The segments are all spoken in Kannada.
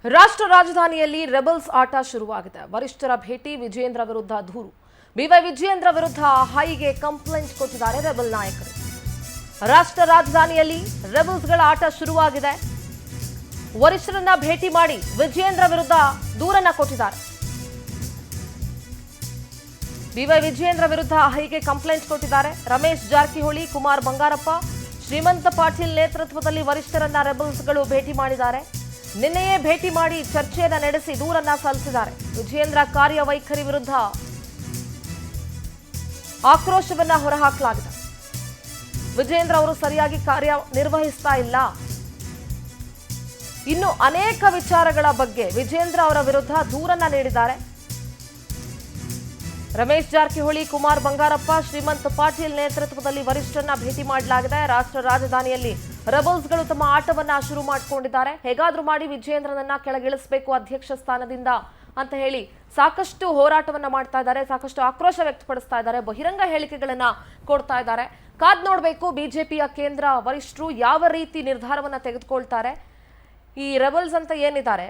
ರಾಷ್ಟ್ರ ರಾಜಧಾನಿಯಲ್ಲಿ ರೆಬಲ್ಸ್ ಆಟ ಶುರುವಾಗಿದೆ. ವರಿಷ್ಠರ ಭೇಟಿ, ವಿಜಯೇಂದ್ರ ವಿರುದ್ಧ ದೂರು. ಬಿವೈ ವಿಜಯೇಂದ್ರ ವಿರುದ್ಧ ಹೈಗೆ ಕಂಪ್ಲೇಂಟ್ ಕೊಟ್ಟಿದ್ದಾರೆ ರೆಬಲ್ ನಾಯಕರು. ರಾಷ್ಟ್ರ ರಾಜಧಾನಿಯಲ್ಲಿ ರೆಬಲ್ಸ್ಗಳ ಆಟ ಶುರುವಾಗಿದೆ. ವರಿಷ್ಠರನ್ನ ಭೇಟಿ ಮಾಡಿ ವಿಜಯೇಂದ್ರ ವಿರುದ್ಧ ದೂರನ್ನ ಕೊಟ್ಟಿದ್ದಾರೆ. ಬಿವೈ ವಿಜಯೇಂದ್ರ ವಿರುದ್ಧ ಹೈಗೆ ಕಂಪ್ಲೇಂಟ್ ಕೊಟ್ಟಿದ್ದಾರೆ. ರಮೇಶ್ ಜಾರಕಿಹೊಳಿ, ಕುಮಾರ್ ಬಂಗಾರಪ್ಪ, ಶ್ರೀಮಂತ ಪಾಟೀಲ್ ನೇತೃತ್ವದಲ್ಲಿ ವರಿಷ್ಠರನ್ನ ರೆಬಲ್ಸ್ಗಳು ಭೇಟಿ ಮಾಡಿದ್ದಾರೆ. ನಿನ್ನೆಯೇ ಭೇಟಿ ಮಾಡಿ ಚರ್ಚೆಯನ್ನ ನಡೆಸಿ ದೂರನ್ನ ಸಲ್ಲಿಸಿದ್ದಾರೆ. ವಿಜಯೇಂದ್ರ ಕಾರ್ಯವೈಖರಿ ವಿರುದ್ಧ ಆಕ್ರೋಶವನ್ನ ಹೊರಹಾಕಲಾಗಿದೆ. ವಿಜಯೇಂದ್ರ ಅವರು ಸರಿಯಾಗಿ ಕಾರ್ಯ ನಿರ್ವಹಿಸ್ತಾ ಇಲ್ಲ. ಇನ್ನು ಅನೇಕ ವಿಚಾರಗಳ ಬಗ್ಗೆ ವಿಜಯೇಂದ್ರ ಅವರ ವಿರುದ್ಧ ದೂರನ್ನ ನೀಡಿದ್ದಾರೆ. ರಮೇಶ್ ಜಾರಕಿಹೊಳಿ, ಕುಮಾರ್ ಬಂಗಾರಪ್ಪ, ಶ್ರೀಮಂತ ಪಾಟೀಲ್ ನೇತೃತ್ವದಲ್ಲಿ ವರಿಷ್ಠರನ್ನ ಭೇಟಿ ಮಾಡಲಾಗಿದೆ. ರಾಷ್ಟ್ರ ರಾಜಧಾನಿಯಲ್ಲಿ ರೆಬಲ್ಸ್ಗಳು ತಮ್ಮ ಆಟವನ್ನ ಶುರು ಮಾಡಿಕೊಂಡಿದ್ದಾರೆ. ಹೇಗಾದ್ರೂ ಮಾಡಿ ವಿಜಯೇಂದ್ರನನ್ನ ಕೆಳಗಿಳಿಸಬೇಕು ಅಧ್ಯಕ್ಷ ಸ್ಥಾನದಿಂದ ಅಂತ ಹೇಳಿ ಸಾಕಷ್ಟು ಹೋರಾಟವನ್ನ ಮಾಡ್ತಾ ಇದ್ದಾರೆ. ಸಾಕಷ್ಟು ಆಕ್ರೋಶ ವ್ಯಕ್ತಪಡಿಸ್ತಾ ಇದ್ದಾರೆ. ಬಹಿರಂಗ ಹೇಳಿಕೆಗಳನ್ನ ಕೊಡ್ತಾ ಇದ್ದಾರೆ. ಕಾದ್ ನೋಡಬೇಕು ಬಿಜೆಪಿಯ ಕೇಂದ್ರ ವರಿಷ್ಠರು ಯಾವ ರೀತಿ ನಿರ್ಧಾರವನ್ನ ತೆಗೆದುಕೊಳ್ತಾರೆ. ಈ ರೆಬಲ್ಸ್ ಅಂತ ಏನಿದ್ದಾರೆ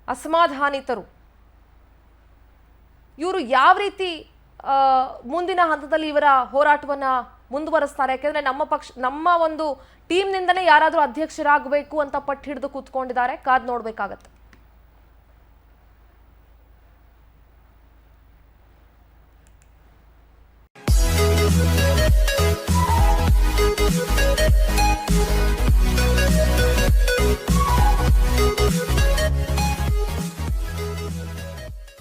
ಅಸಮಾಧಾನಿತರು, ಇವರು ಯಾವ ರೀತಿ ಮುಂದಿನ ಹಂತದಲ್ಲಿ ಇವರ ಹೋರಾಟವನ್ನ ಮುಂದುವರಿಸ್ತಾರೆ. ಯಾಕೆಂದ್ರೆ ನಮ್ಮ ಒಂದು ಟೀಮ್ನಿಂದನೇ ಯಾರಾದರೂ ಅಧ್ಯಕ್ಷರಾಗಬೇಕು ಅಂತ ಪಟ್ಟು ಹಿಡಿದು ಕೂತ್ಕೊಂಡಿದ್ದಾರೆ. ಕಾದ್ ನೋಡ್ಬೇಕಾಗತ್ತೆ.